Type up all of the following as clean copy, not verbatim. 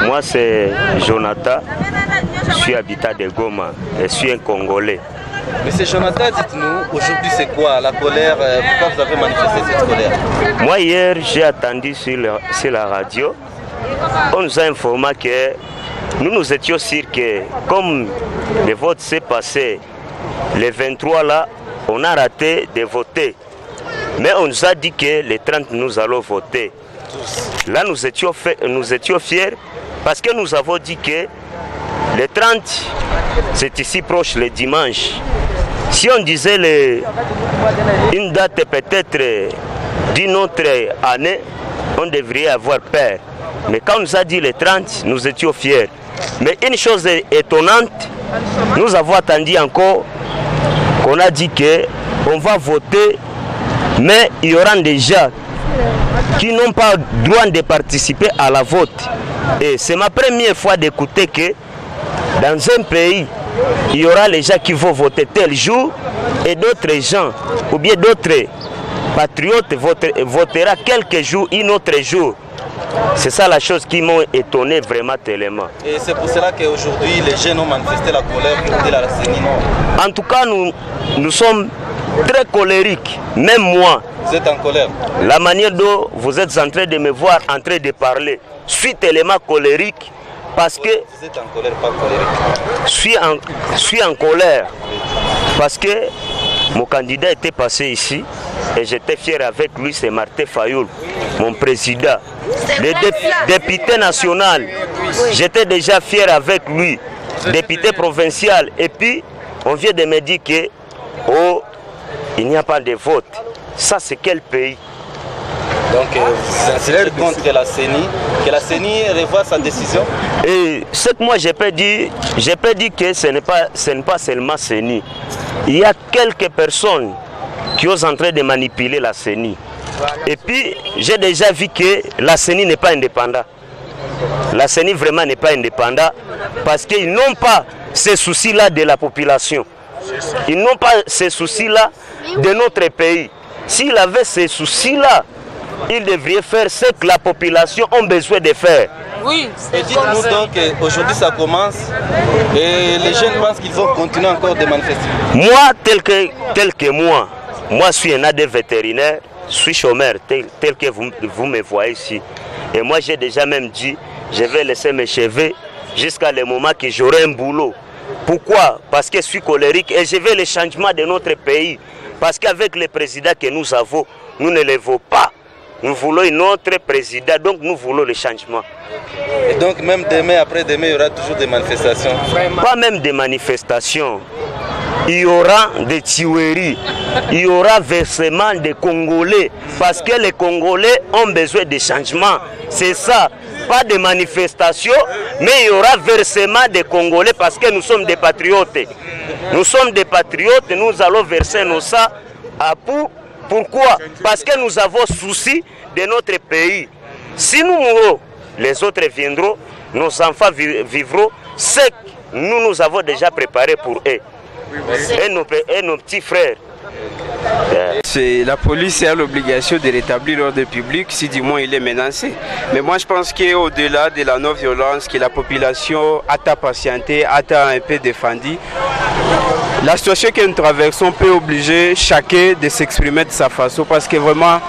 Moi c'est Jonathan, je suis habitant de Goma, je suis un Congolais. Monsieur Jonathan, dites-nous, aujourd'hui c'est quoi la colère? Pourquoi vous avez manifesté cette colère? Moi hier j'ai attendu sur la radio, on nous a informé que nous étions sûrs que comme le vote s'est passé le 23 là, on a raté de voter. Mais on nous a dit que le 30 nous allons voter. Là nous étions fiers parce que nous avons dit que le 30 c'est ici proche le dimanche. Si on disait une date peut-être d'une autre année, on devrait avoir peur. Mais quand on nous a dit le 30, nous étions fiers. Mais une chose étonnante, nous avons attendu encore qu'on a dit qu'on va voter, mais il y aura des gens qui n'ont pas droit de participer à la vote. Et c'est ma première fois d'écouter que dans un pays, il y aura les gens qui vont voter tel jour et d'autres gens, ou bien d'autres patriotes voteront quelques jours, un autre jour. C'est ça la chose qui m'a étonné vraiment tellement. Et c'est pour cela qu'aujourd'hui les jeunes ont manifesté la colère pour dire à la CENI non. En tout cas, nous sommes très colériques, même moi. Vous êtes en colère? La manière dont vous êtes en train de me voir en train de parler, je suis tellement colérique parce que... Vous êtes en colère, pas colérique? Je suis en colère parce que mon candidat était passé ici et j'étais fier avec lui, c'est Martin Fayoul, mon président. Le député national, j'étais déjà fier avec lui, député provincial. Et puis, on vient de me dire que il n'y a pas de vote. Ça, c'est quel pays? Donc, vous insistez contre que la CENI revoie sa décision? Et ce que moi, je peux dire que ce n'est pas seulement CENI. Il y a quelques personnes qui osent en train de manipuler la CENI. Et puis, j'ai déjà vu que la CENI n'est pas indépendante. La CENI vraiment n'est pas indépendante parce qu'ils n'ont pas ces soucis-là de la population. Ils n'ont pas ces soucis-là de notre pays. S'ils avaient ces soucis-là, ils devraient faire ce que la population a besoin de faire. Oui. Et dites-nous donc qu'aujourd'hui ça commence et les jeunes pensent qu'ils vont continuer encore de manifester. Moi, tel que moi je suis un AD vétérinaire, je suis chômeur, tel que vous me voyez ici. Et moi j'ai déjà même dit, je vais laisser mes cheveux jusqu'à le moment que j'aurai un boulot. Pourquoi? Parce que je suis colérique et je veux le changement de notre pays. Parce qu'avec le président que nous avons, nous ne le voulons pas. Nous voulons un autre président, donc nous voulons le changement. Et donc même demain, après-demain, il y aura toujours des manifestations? Pas même des manifestations. Il y aura des tueries, il y aura versement des Congolais. Parce que les Congolais ont besoin de changement. C'est ça. Pas de manifestations, mais il y aura versement des Congolais parce que nous sommes des patriotes. Nous sommes des patriotes, nous allons verser nos sangs à pour. Pourquoi? Parce que nous avons souci de notre pays. Si nous mourons, les autres viendront, nos enfants vivront ce que nous avons déjà préparé pour eux. Et nos petits frères. La police a l'obligation de rétablir l'ordre public si du moins il est menacé. Mais moi je pense qu'au-delà de la non-violence, que la population a patienté, a un peu défendu, la situation que nous traversons peut obliger chacun de s'exprimer de sa façon parce que vraiment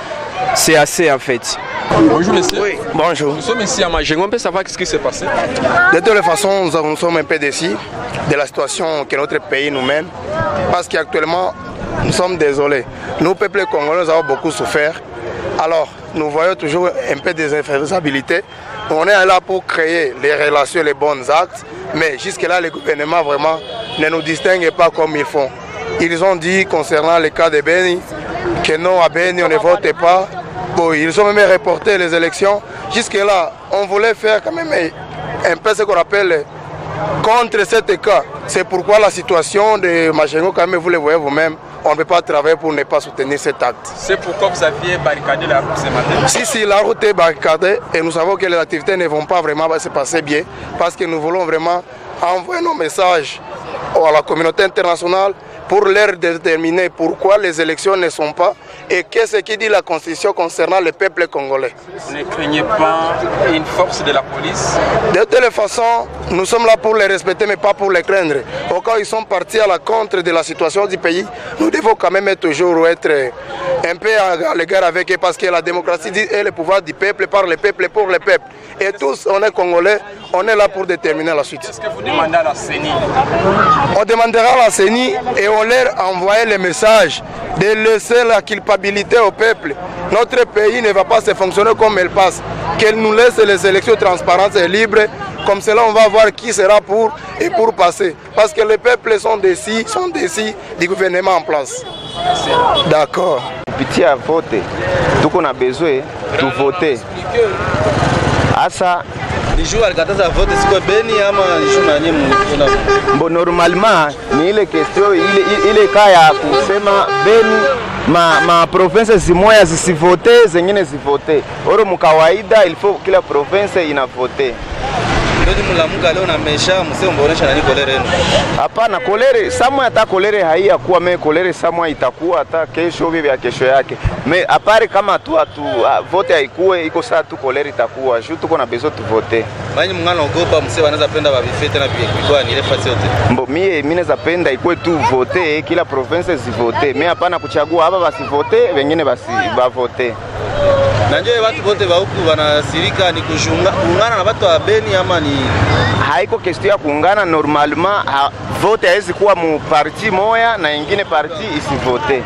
c'est assez en fait. Bonjour monsieur. Oui, bonjour. Nous sommes ici à Majengo, on peut savoir ce qui s'est passé? De toutes les façons, nous sommes un peu déçus de la situation que notre pays nous mène parce qu'actuellement nous sommes désolés. Nous, peuple congolais, nous avons beaucoup souffert. Alors, nous voyons toujours un peu des infaisabilités. On est là pour créer les relations, les bons actes, mais jusque-là, le gouvernement vraiment ne nous distingue pas comme ils font. Ils ont dit concernant le cas de Beni que non, à Beni, on ne vote pas. Bon, ils ont même reporté les élections. Jusque-là, on voulait faire quand même un peu ce qu'on appelle contre cet cas. C'est pourquoi la situation de Majengo, quand même, vous le voyez vous-même, on ne peut pas travailler pour ne pas soutenir cet acte. C'est pourquoi vous aviez barricadé la route ce matin? Si, la route est barricadée et nous savons que les activités ne vont pas vraiment se passer bien parce que nous voulons vraiment envoyer nos messages à la communauté internationale pour leur déterminer pourquoi les élections ne sont pas et qu'est-ce qui dit la Constitution concernant le peuple congolais. Vous ne craignez pas une force de la police? De toutes les façons, nous sommes là pour les respecter mais pas pour les craindre. Au cas où ils sont partis à la contre de la situation du pays, nous devons quand même toujours être un peu à l'égard avec eux parce que la démocratie est le pouvoir du peuple, par le peuple et pour le peuple. Et tous, on est congolais, on est là pour déterminer la suite. Qu'est-ce que vous demandez à la CENI? On demandera à la CENI et on leur envoie le message de laisser la culpabilité au peuple. Notre pays ne va pas se fonctionner comme elle passe. Qu'elle nous laisse les élections transparentes et libres. Comme cela, on va voir qui sera pour et pour passer. Parce que les peuples sont décis du gouvernement en place. D'accord. Petit à voter. Tout qu'on a besoin de voter. Asa. Bon, normalement, ni ile question ile kaya kusema Beni ma province zimoya zisivote zengine zivote. Oro mkawaida ilifo kila province inavote. Hapana, kolere samwa hata kolere haiyakuwa me kolere samwa itakuwa hata kesho vivi ya kesho yake. Me apare kama tu vote haikuwe iko saa tu kolere itakuwa. Juu tuko na besoin tu vote. Manyi mungana ogopa mse wanaweza penda babifete na kwa ni ile fasi yote. Mbo mimi naweza penda ikuwe tu vote kila province zivote. Me hapana kuchagua hapa basi vote wengine basi bavote. Na ndio watu wote wa huku wanasirika ni kuungana na watu wa Beni ama ni haiko question ya kuungana. Normalement vote haizi kuwa mu parti moya na ingine parti isivote.